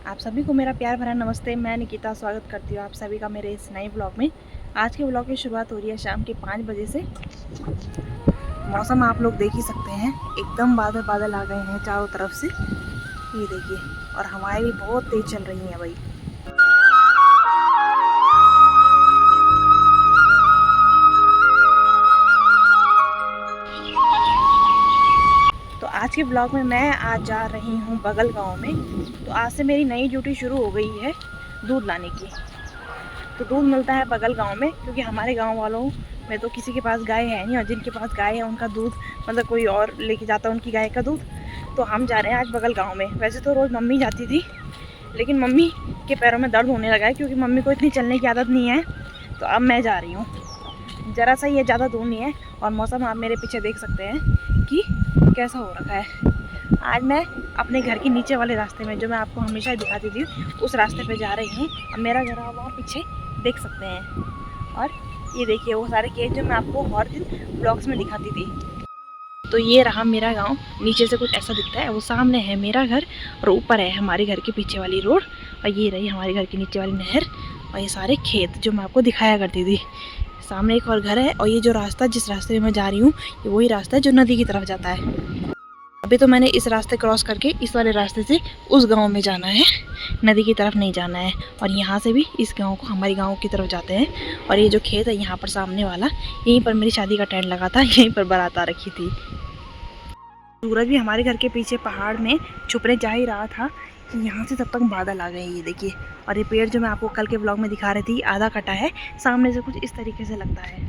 आप सभी को मेरा प्यार भरा नमस्ते। मैं निकिता स्वागत करती हूँ आप सभी का मेरे इस नए ब्लॉग में। आज के ब्लॉग की शुरुआत हो रही है शाम के 5 बजे से। मौसम आप लोग देख ही सकते हैं, एकदम बादल बादल आ गए हैं चारों तरफ से। ये देखिए, और हवाएं भी बहुत तेज चल रही हैं भाई। तो आज के ब्लॉग में मैं आज जा रही हूँ बगल गांव में। तो आज से मेरी नई ड्यूटी शुरू हो गई है दूध लाने की। तो दूध मिलता है बगल गांव में, क्योंकि हमारे गांव वालों में तो किसी के पास गाय है नहीं, और जिनके पास गाय है उनका दूध मतलब कोई और लेके जाता है उनकी गाय का दूध। तो हम जा रहे हैं आज बगल गाँव में। वैसे तो रोज़ मम्मी जाती थी, लेकिन मम्मी के पैरों में दर्द होने लगा है, क्योंकि मम्मी को इतनी चलने की आदत नहीं है। तो अब मैं जा रही हूँ। ज़रा सा ये ज़्यादा दूर नहीं है, और मौसम आप मेरे पीछे देख सकते हैं कि कैसा हो रखा है। आज मैं अपने घर के नीचे वाले रास्ते में, जो मैं आपको हमेशा दिखाती थी, उस रास्ते पे जा रही हूँ। अब मेरा घर आप वहाँ पीछे देख सकते हैं। और ये देखिए वो सारे खेत जो मैं आपको हर दिन ब्लॉग्स में दिखाती थी। तो ये रहा मेरा गांव। नीचे से कुछ ऐसा दिखता है, वो सामने है मेरा घर, और ऊपर है हमारे घर के पीछे वाली रोड, और ये रही हमारे घर के नीचे वाली नहर, और ये सारे खेत जो मैं आपको दिखाया करती थी। सामने एक और घर है, और ये जो रास्ता जिस रास्ते में मैं जा रही हूँ, ये वही रास्ता है जो नदी की तरफ जाता है। अभी तो मैंने इस रास्ते क्रॉस करके इस वाले रास्ते से उस गांव में जाना है, नदी की तरफ नहीं जाना है। और यहाँ से भी इस गांव को हमारे गांव की तरफ जाते हैं। और ये जो खेत है यहाँ पर सामने वाला, यहीं पर मेरी शादी का टेंट लगा था, यहीं पर बारात आ रखी थी। सूरज भी हमारे घर के पीछे पहाड़ में छुपने जा ही रहा था कि यहाँ से तब तक बादल आ गए। ये देखिए, और ये पेड़ जो मैं आपको कल के ब्लॉग में दिखा रही थी आधा कटा है, सामने से कुछ इस तरीके से लगता है।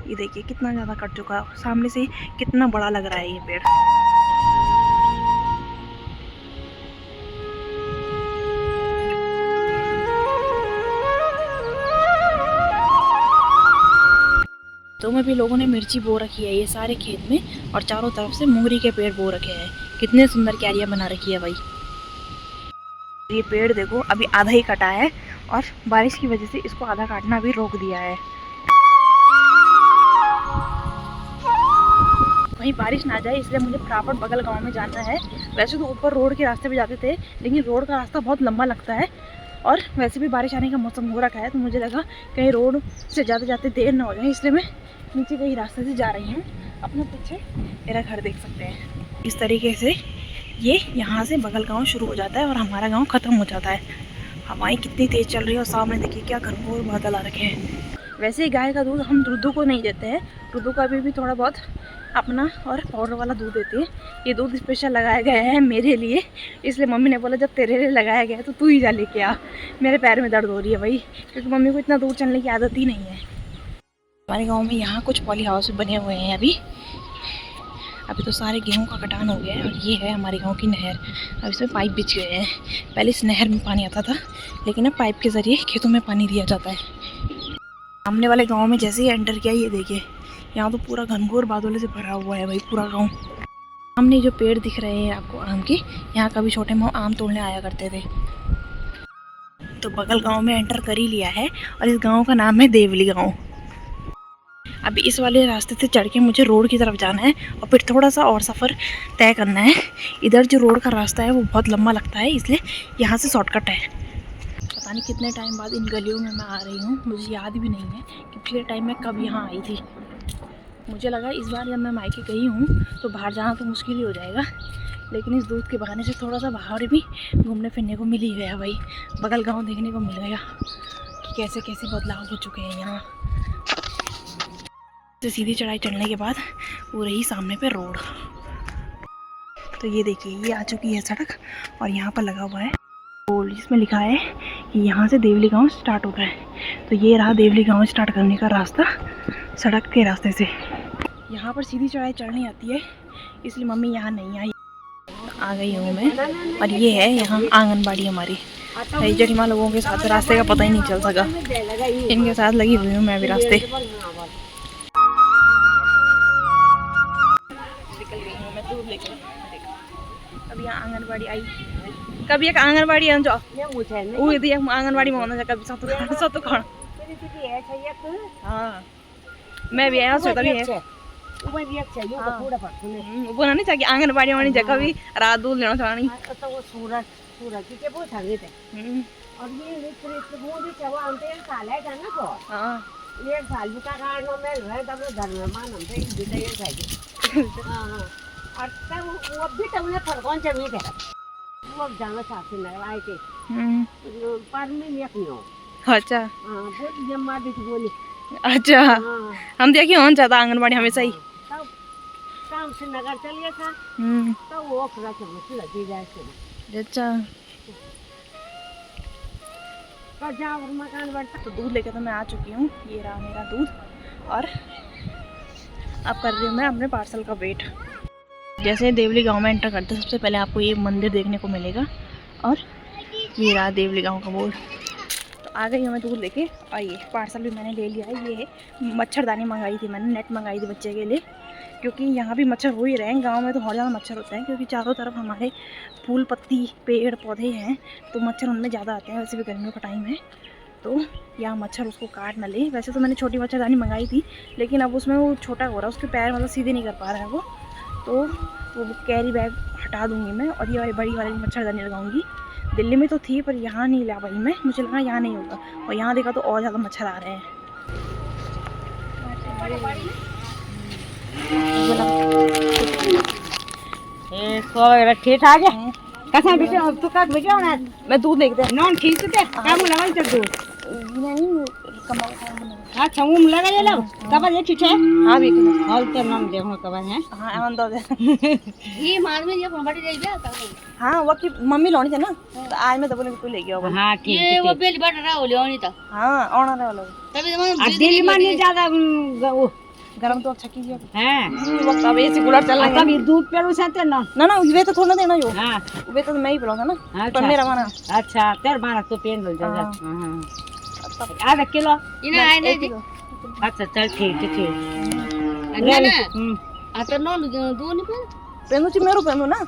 ये देखिए कितना ज़्यादा कट चुका है, सामने से कितना बड़ा लग रहा है ये पेड़। तो में भी लोगों ने मिर्ची बो रखी है ये सारे खेत में, और चारों तरफ से मोहरी के पेड़ बो रखे हैं। कितने सुंदर क्यारियां बना रखी है भाई। ये पेड़ देखो अभी आधा ही कटा है, और बारिश की वजह से इसको आधा काटना भी रोक दिया है। कहीं बारिश ना जाए इसलिए मुझे फटाफट बगल गांव में जाना है। वैसे तो ऊपर रोड के रास्ते पे जाते थे, लेकिन रोड का रास्ता बहुत लंबा लगता है, और वैसे भी बारिश आने का मौसम हो रखा है। तो मुझे लगा कहीं रोड से जाते जाते देर ना हो जाए, इसलिए मैं नीचे कहीं रास्ते से जा रही हूँ। अपने पीछे मेरा घर देख सकते हैं। इस तरीके से ये यहाँ से बगल गाँव शुरू हो जाता है और हमारा गाँव ख़त्म हो जाता है। हवाएं कितनी तेज़ चल रही है, और सामने देखिए क्या घनघोर बादल आ रखे हैं। वैसे ही गाय का दूध हम रुद्दू को नहीं देते हैं, रुद्दू का भी थोड़ा बहुत अपना और पाउडर वाला दूध देती है। ये दूध स्पेशल लगाया गया है मेरे लिए, इसलिए मम्मी ने बोला जब तेरे लिए लगाया गया है तो तू ही जा लेके आ। मेरे पैर में दर्द हो रही है भाई, क्योंकि मम्मी को इतना दूर चलने की आदत ही नहीं है। हमारे गांव में यहाँ कुछ पॉली हाउस बने हुए हैं। अभी तो सारे गेहूं का कटान हो गया है, और ये है हमारे गांव की नहर। अब इसमें पाइप बिछ गए हैं। पहले इस नहर में पानी आता था, लेकिन अब पाइप के ज़रिए खेतों में पानी दिया जाता है। सामने वाले गाँव में जैसे ही एंटर किया, ये देखिए यहाँ तो पूरा घनघोर बादलों से भरा हुआ है भाई पूरा गाँव। सामने जो पेड़ दिख रहे हैं आपको आम के, यहाँ कभी छोटे माँ आम तोड़ने आया करते थे। तो बगल गांव में एंटर कर ही लिया है, और इस गांव का नाम है देवली गांव। अभी इस वाले रास्ते से चढ़ के मुझे रोड की तरफ जाना है, और फिर थोड़ा सा और सफ़र तय करना है। इधर जो रोड का रास्ता है वो बहुत लंबा लगता है, इसलिए यहाँ से शॉर्टकट है। पता नहीं कितने टाइम बाद इन गलियों में मैं आ रही हूँ, मुझे याद भी नहीं है कि पिछले टाइम मैं कब यहाँ आई थी। मुझे लगा इस बार जब मैं मायके गई हूँ तो बाहर जाना तो मुश्किल ही हो जाएगा, लेकिन इस दूध के बहाने से थोड़ा सा बाहर भी घूमने फिरने को मिल ही गया भाई। बगल गांव देखने को मिल गया कि कैसे कैसे बदलाव हो चुके हैं यहाँ। तो सीधी चढ़ाई चढ़ने के बाद वो रही सामने पे रोड। तो ये देखिए ये आ चुकी है सड़क, और यहाँ पर लगा हुआ है बोर्ड जिसमें लिखा है कि यहाँ से देवली गाँव स्टार्ट होता है। तो ये रहा देवली गाँव स्टार्ट करने का रास्ता, सड़क के रास्ते से। यहाँ पर सीधी चढ़ाई चढ़नी आती है, इसलिए मम्मी यहाँ नहीं आई। आ गई हूँ मैं, और ये है यहाँ आंगनबाड़ी हमारी। जटिमा लोगों के साथ रास्ते का पता ही नहीं चल सका, इनके साथ लगी हुई हूँ मैं भी रास्ते। निकल गई हूँ मैं दूध लेकर। कभी यहाँ आंगनबाड़ी आई, कभी एक आंगनबाड़ी है जो आंगनबाड़ी में होना चाहिए, कभी सतु खाना। हाँ मैं भी आया तभी है वो नहीं चाहिए आंगनबाड़ी वाली जगह भी रात दूध लेना चाहनी। सूरज के वो थंगे थे और ये मित्र वो भी चवा अंते साल है जाना को हां ये साल भी का कारण में रहे तब धर्म मान हम पे बीते ये जाएगी हां हां और तब वो भी तमने फरकौन चमी थे वो जाना साथी न आए के पर में नहीं हो अच्छा हां बोल ये मार दी बोली अच्छा हम देखिए कौन चाहता आंगनबाड़ी हमेशा ही तब काम से नगर चलिए था तो वो खरा से मुझे लगी जाए से अच्छा पर जाओ मकान बढ़ता तो दूध लेकर तो मैं आ चुकी हूँ, ये रहा मेरा दूध और अब कर रही हूँ मैं अपने पार्सल का वेट। जैसे देवली गांव में एंटर करते सबसे पहले आपको ये मंदिर देखने को मिलेगा और ये रहा देवली गांव का बोर्ड। तो आ गई हूँ मैं दूध लेके और ये पार्सल भी मैंने ले लिया है। ये है मच्छरदानी मंगाई थी मैंने, नेट मंगाई थी बच्चे के लिए, क्योंकि यहाँ भी मच्छर हो ही रहे हैं। गांव में तो और ज़्यादा मच्छर होते हैं क्योंकि चारों तरफ हमारे फूल पत्ती पेड़ पौधे हैं तो मच्छर उनमें ज़्यादा आते हैं। वैसे भी गर्मियों का टाइम है तो यहाँ मच्छर उसको काट ना ले। वैसे तो मैंने छोटी मच्छरदानी मंगाई थी लेकिन अब उसमें वो छोटा हो रहा है, उसके पैर मतलब सीधे नहीं कर पा रहा है वो, तो वो कैरी बैग हटा दूँगी मैं और ये वाली बड़ी वाली मच्छरदानी लगाऊँगी। दिल्ली में तो थी पर यहाँ नहीं ला पाई मैं, मुझे लगा यहाँ नहीं होगा और यहाँ देखा तो और ज़्यादा मच्छर आ रहे हैं। ठीक आ गया कसा बेटे अब तो का बेटे होना मैं दूध देखते हैं नॉन ठीक से काम लगा चल दूध नहीं कमल हां छमुम लगा ये लो कब ये ठीक है हां भी हॉल के नाम देखो कब है हां एवन दो दे ये माल में ये बड़ी जाई जा हां वो की मम्मी लोनी थे ना तो आज मैं दबोले को ले गया वो। हां ठीक है ये वो बेल बट रहा हो लेनी था हां आना रे वाला तभी दिल्ली में नहीं ज्यादा वो गरम तो अच्छा कीजिए हैं वक्त अब ऐसे कूलर चल रहा है तभी दूध पेरू से ना ना वे तो थोड़ा देना जो हां वे तो मैं ही पिलाऊंगा ना पर मेरा माना अच्छा तेरे माना तो पेन हो जाएगा हां आधा किलो इना आए नहीं अच्छा चल ठीक है ठीक ना आता नो दो नहीं पेनु ची मेरो पेनु ना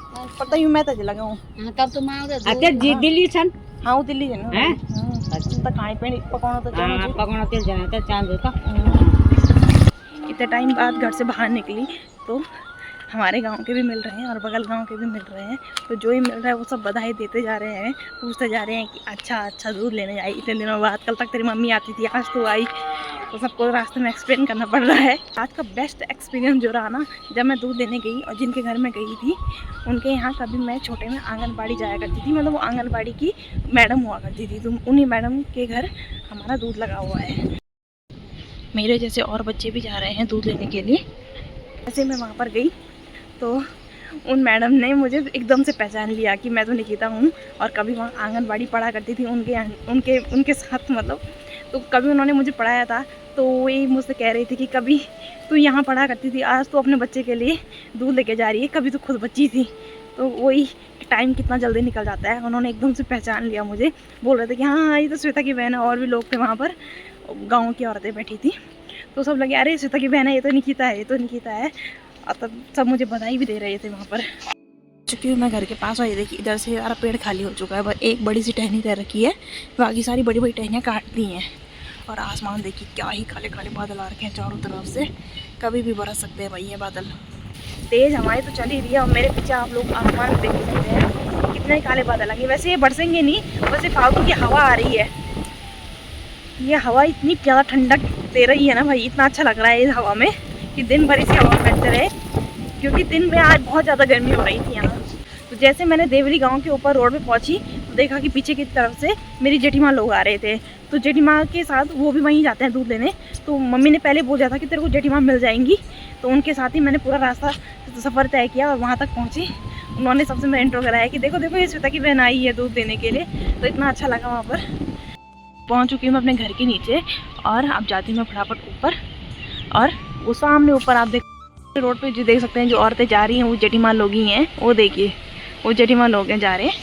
पता ही मैं तो लगाऊं हां तब तो मांग दे अते दिल्ली छन हां दिल्ली है ना हैं अच्छा तो खाने पीने पकाना तो हां पकाना तेल जाना तो चांद का। इतने टाइम बाद घर से बाहर निकली तो हमारे गांव के भी मिल रहे हैं और बगल गांव के भी मिल रहे हैं, तो जो ही मिल रहा है वो सब बधाई देते जा रहे हैं, पूछते जा रहे हैं कि अच्छा दूध लेने आई इतने दिनों बाद, कल तक तेरी मम्मी आती थी आज तो आई। तो सबको रास्ते में एक्सप्लेन करना पड़ रहा है। आज का बेस्ट एक्सपीरियंस जो रहा ना, जब मैं दूध लेने गई और जिनके घर में गई थी उनके यहाँ कभी मैं छोटे में आंगनबाड़ी जाया करती थी, मतलब वो आंगनबाड़ी की मैडम हुआ करती थी, तो उन्हीं मैडम के घर हमारा दूध लगा हुआ है। मेरे जैसे और बच्चे भी जा रहे हैं दूध लेने के लिए। ऐसे मैं वहाँ पर गई तो उन मैडम ने मुझे एकदम से पहचान लिया कि मैं तो निकिता हूँ और कभी वहाँ आंगनबाड़ी पढ़ा करती थी उनके साथ, मतलब तो कभी उन्होंने मुझे पढ़ाया था। तो वही मुझसे कह रही थी कि कभी तू यहाँ पढ़ा करती थी, आज तो अपने बच्चे के लिए दूध लेके जा रही है, कभी तो खुद बच्ची थी। तो वही टाइम कितना जल्दी निकल जाता है। उन्होंने एकदम से पहचान लिया मुझे, बोल रहे थे कि हाँ ये तो श्वेता की बहन है। और भी लोग थे वहाँ पर, गाँव की औरतें बैठी थी, तो सब लगे अरे श्वेता की बहन है, ये तो निकिता है, ये तो निकिता है। और तब सब मुझे बधाई भी दे रहे थे वहाँ पर। चुकी हूँ मैं घर के पास, और ये देखिए इधर से सारा पेड़ खाली हो चुका है, बस एक बड़ी सी टहनी तय रखी है, बाकी सारी बड़ी बड़ी टहनियाँ काट दी हैं। और आसमान देखिए क्या ही काले काले बादल आ रखे हैं चारों तरफ से, कभी भी बरस सकते हैं भाई ये बादल। तेज़ हवाएं तो चल ही रही है और मेरे पीछे आप लोग आसमान देख सकते हैं कितने काले बादल आएंगे। वैसे ये बरसेंगे नहीं, वैसे फालतू की हवा आ रही है। ये हवा इतनी ज़्यादा ठंडक दे रही है ना भाई, इतना अच्छा लग रहा है इस हवा में कि दिन भर इसी हवा में बैठते रहे, क्योंकि दिन में आज बहुत ज़्यादा गर्मी हो रही थी यहाँ। तो जैसे मैंने देवली गांव के ऊपर रोड पे पहुंची तो देखा कि पीछे की तरफ से मेरी जेठीमाँ लोग आ रहे थे, तो जेठीमाँ के साथ वो भी वहीं जाते हैं दूध लेने। तो मम्मी ने पहले बोला था कि तेरे को जेठीमाँ मिल जाएंगी, तो उनके साथ ही मैंने पूरा रास्ता सफ़र तय किया और वहाँ तक पहुँची। उन्होंने सबसे मेरा इंट्रो कराया कि देखो देखो ये श्वेता की बहन आई है दूध देने के लिए, तो इतना अच्छा लगा। वहाँ पर पहुँच चुकी हूँ मैं अपने घर के नीचे और अब जाती हूँ मैं फटाफट ऊपर। और वो सामने ऊपर आप रोड पे जो देख सकते हैं जो औरतें जा रही हैं वो जेठीमाँ लोग ही हैं, वो देखिए वो जेठीमाँ लोग हैं जा रहे हैं,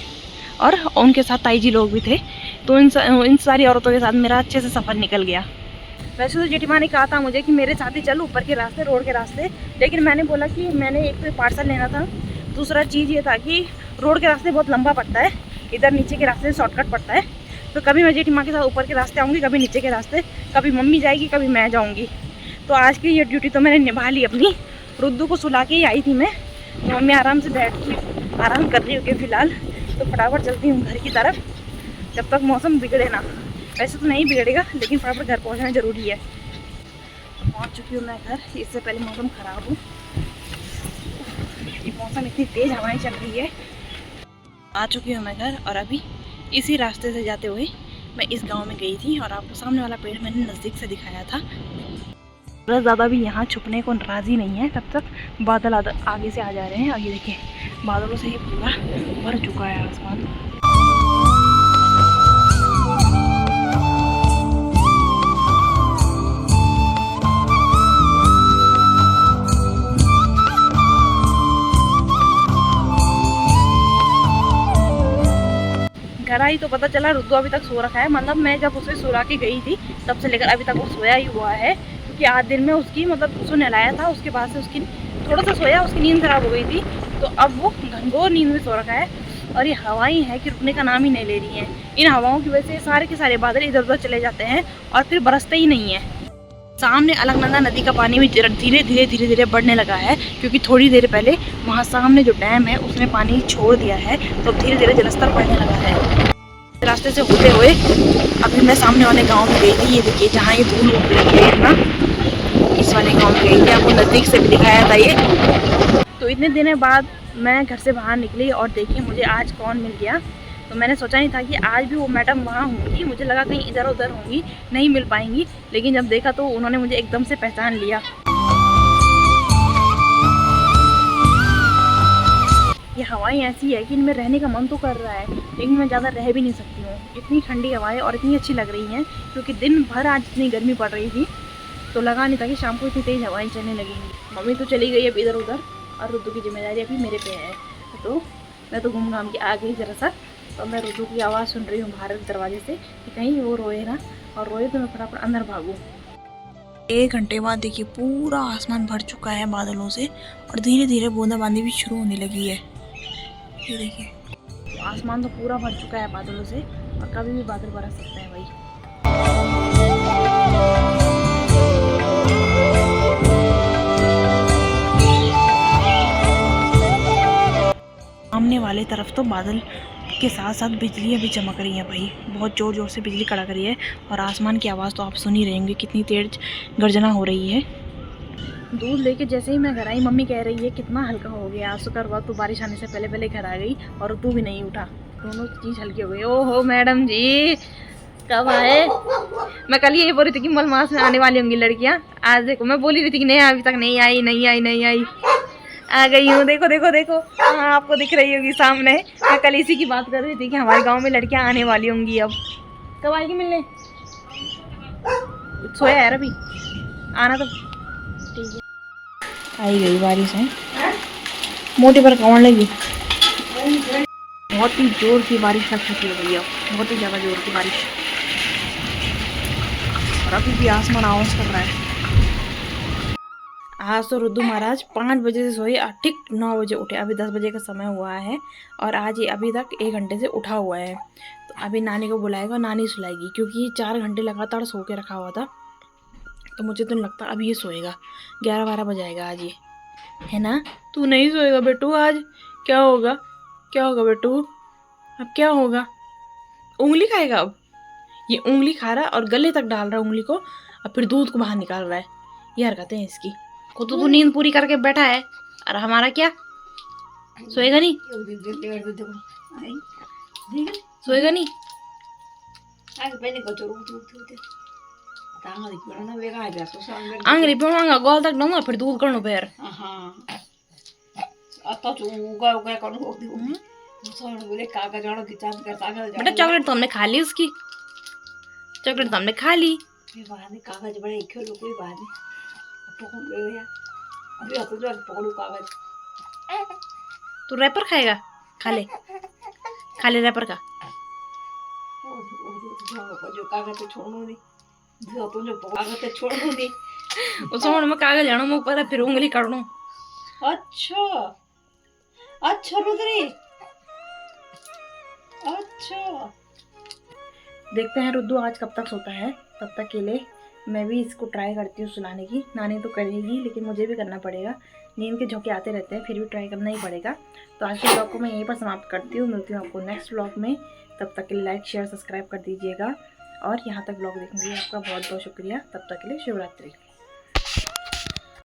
और उनके साथ ताई जी लोग भी थे। तो इन सारी औरतों के साथ मेरा अच्छे से सफ़र निकल गया। वैसे तो जेठीमाँ ने कहा था मुझे कि मेरे साथ ही चल ऊपर के रास्ते, रोड के रास्ते, लेकिन मैंने बोला कि मैंने एक तो पार्सल लेना था, दूसरा चीज़ ये था कि रोड के रास्ते बहुत लंबा पड़ता है, इधर नीचे के रास्ते शॉर्टकट पड़ता है। तो कभी मैं जेठीमाँ के साथ ऊपर के रास्ते आऊँगी, कभी नीचे के रास्ते, कभी मम्मी जाएगी कभी मैं जाऊँगी। तो आज की ये ड्यूटी तो मैंने निभा ली अपनी। रुद्दू को सुला के ही आई थी मैं, तो मम्मी आराम से बैठ के आराम कर रही होगी फ़िलहाल, तो फटाफट चलती हूँ घर की तरफ, जब तक मौसम बिगड़े ना। वैसे तो नहीं बिगड़ेगा, लेकिन फटाफट घर पहुँचना ज़रूरी है। पहुँच चुकी हूँ मैं घर, इससे पहले मौसम ख़राब हो। ये मौसम इतनी तेज़ हवाएं चल रही है। आ चुकी हूँ मैं घर, और अभी इसी रास्ते से जाते हुए मैं इस गांव में गई थी, और आपको सामने वाला पेड़ मैंने नज़दीक से दिखाया था। सूरज ज़्यादा भी यहाँ छुपने को राज़ी नहीं है, तब तक बादल आगे से आ जा रहे हैं। और ये देखिए, बादलों से ही पूरा भर चुका है आसमान। घर आई तो पता चला रुद्दू अभी तक सो रखा है। मतलब मैं जब उसे सुला के गई थी तब से लेकर अभी तक वो सोया ही हुआ है, क्योंकि आज दिन में उसकी मतलब उसको नहलाया था, उसके बाद से उसकी थोड़ा सा सोया, उसकी नींद खराब हो गई थी, तो अब वो घनघोर नींद में सो रखा है। और ये हवाएं हैं कि रुकने का नाम ही नहीं ले रही हैं। इन हवाओं की वजह से सारे के सारे बादल इधर उधर चले जाते हैं और फिर बरसते ही नहीं है। सामने अलकनंदा नदी का पानी भी धीरे धीरे बढ़ने लगा है, क्योंकि थोड़ी देर पहले वहाँ सामने जो डैम है उसने पानी छोड़ दिया है, तो धीरे धीरे जलस्तर बढ़ने लगा है। रास्ते से होते हुए अभी मैं सामने वाले गांव में गई थी। ये देखिए, जहाँ ये धूल उड़ रही है ना, इस वाले गांव में गई थी। आपको नज़दीक से भी दिखाया था ये। तो इतने दिनों बाद मैं घर से बाहर निकली, और देखिए मुझे आज कौन मिल गया। तो मैंने सोचा नहीं था कि आज भी वो मैडम वहाँ होंगी, मुझे लगा कहीं इधर उधर होंगी, नहीं मिल पाएंगी, लेकिन जब देखा तो उन्होंने मुझे एकदम से पहचान लिया। ये हवाएं ऐसी है कि इनमें रहने का मन तो कर रहा है, लेकिन मैं ज़्यादा रह भी नहीं सकती हूँ। इतनी ठंडी हवाएं और इतनी अच्छी लग रही हैं, क्योंकि दिन भर आज इतनी गर्मी पड़ रही थी, तो लगा नहीं था कि शाम को इतनी तेज़ हवाएं चलने लगेंगी। मम्मी तो चली गई अब इधर उधर, और रुद्दू की जिम्मेदारी अभी मेरे पे है। तो मैं तो घूम घाम के आ गई ज़रा सा, तो मैं रुद्दू की आवाज़ सुन रही हूँ बाहर दरवाजे से कि कहीं वो रोए ना, और रोए तो मैं फटाफट अंदर भागूँ। 1 घंटे बाद देखिए पूरा आसमान भर चुका है बादलों से, और धीरे धीरे बूंदाबांदी भी शुरू होने लगी है। ये देखिए, आसमान तो पूरा भर चुका है बादलों से, और कभी भी बादल बरस सकते हैं भाई। सामने वाले तरफ तो बादल के साथ साथ बिजलियाँ भी चमक रही हैं भाई, बहुत ज़ोर ज़ोर से बिजली कड़क रही है, और आसमान की आवाज़ तो आप सुन ही रहे होंगे, कितनी तेज गर्जना हो रही है। दूध लेके जैसे ही मैं घर आई, मम्मी कह रही है कितना हल्का हो गया। आज शुक्र हुआ तो बारिश आने से पहले पहले घर आ गई, और तू भी नहीं उठा, दोनों चीज़ हल्की हो गई। ओहो मैडम जी, कब आए? मैं कल यही बोल रही थी कि मलमास में आने वाली होंगी लड़कियां, आज देखो मैं बोली रही थी कि नहीं अभी तक नहीं आई, नहीं आई, नहीं आई, आ गई हूँ। देखो देखो देखो, हाँ आपको दिख रही होगी सामने। मैं कल इसी की बात कर रही थी कि हमारे गांव में लड़कियां आने वाली होंगी। अब कब आएगी मिलने? सोया है अभी, आना तो ठीक है। आई गई बारिश है, मोटी पर कौन लगी। बहुत ही जोर की बारिश लग चुकी है भैया, बहुत ही ज़्यादा जोर की बारिश, और अभी भी आसमान आवाज़ कर रहा है। आज तो रुद्दू महाराज 5 बजे से सोए, ठीक 9 बजे उठे। अभी 10 बजे का समय हुआ है, और आज ये अभी तक 1 घंटे से उठा हुआ है। तो अभी नानी को बुलाएगा, नानी सुलाएगी, क्योंकि 4 घंटे लगातार सो के रखा हुआ था, तो मुझे तो नहीं लगता अभी ये सोएगा। 11-12 बजाएगा आज ये, है ना? तू नहीं सोएगा बेटू आज? क्या होगा, क्या होगा बेटू, अब क्या होगा? उंगली खाएगा अब, ये उंगली खा रहा है और गले तक डाल रहा है उंगली को, और फिर दूध को बाहर निकाल रहा है। ये हरकतें हैं इसकी। खुद तो नींद पूरी करके बैठा है, और हमारा क्या? सोएगा नहीं, सोएगा नहीं। आंगरी पे मांगा गोल तक डाऊंगा, फिर दूध करनो पैर। बेटा चॉकलेट तो हमने खा ली, उसकी चॉकलेट तो हमने खा ली। कागज बड़े खेलो, कोई बात नहीं, अभी पकड़ू कागज। तू रैपर खाएगा? खा ले, खा ले रैपर का। जो कागज तो छोड़ो नहीं, जो कागज तो छोड़ो नहीं, उसमें मैं कागज जानो मुंह पर, फिर उंगली काटूं। अच्छा अच्छा रुद्री, अच्छा देखते हैं रुद्दू आज कब तक सोता है। तब तक के लिए मैं भी इसको ट्राई करती हूँ सुलाने की। नानी तो करेगी, लेकिन मुझे भी करना पड़ेगा, नींद के झोंके आते रहते हैं, फिर भी ट्राई करना ही पड़ेगा। तो आज के ब्लॉग को मैं यहीं पर समाप्त करती हूँ। मिलती हूँ आपको नेक्स्ट ब्लॉग में। तब तक के लिए लाइक शेयर सब्सक्राइब कर दीजिएगा और यहाँ तक ब्लॉग देखने के लिए आपका बहुत बहुत शुक्रिया। तब तक के लिए शिवरात्रि।